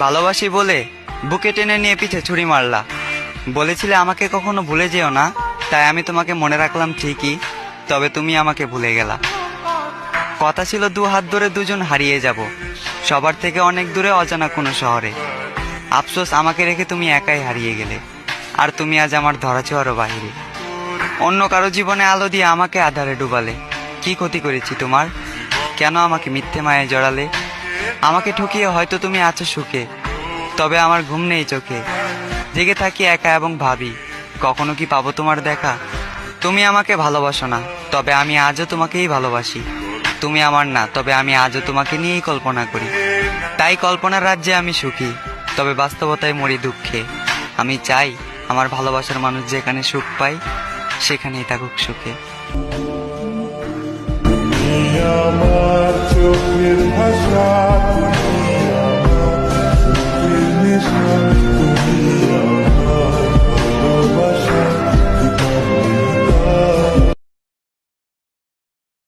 ভালোবাসি বলে বুকে টেনে নিয়ে পিঠে ছুরি মারলা। বলেছিলে আমাকে কখনো ভুলে যেও না, তাই আমি তোমাকে মনে রাখলাম ঠিকই, তবে তুমি আমাকে ভুলে গেলা। কথা ছিল দু হাত ধরে দুজন হারিয়ে যাব, সবার থেকে অনেক দূরে অজানা কোনো শহরে। আফসোস আমাকে রেখে তুমি একাই হারিয়ে গেলে, আর তুমি আজ আমার ধরাছোঁয়ারও বাহিরে। অন্য কারো জীবনে আলো দিয়ে আমাকে আধারে ডুবালে। কি ক্ষতি করেছি তোমার? কেন আমাকে মিথ্যে মায়ায় জড়ালে? আমাকে ঠকিয়ে হয়তো তুমি আছো সুখে, তবে আমার ঘুম নেই চোখে। জেগে থাকি একা এবং ভাবি, কখনো কি পাবো তোমার দেখা? তুমি আমাকে ভালোবাসো না, তবে আমি আজও তোমাকেই ভালোবাসি। তুমি আমার না, তবে আমি আজও তোমাকে নিয়েই কল্পনা করি। তাই কল্পনার রাজ্যে আমি সুখী, তবে বাস্তবতায় মরি দুঃখে। আমি চাই আমার ভালোবাসার মানুষ যেখানে সুখ পায়, সেখানেই থাকুক সুখে। আমার চোখের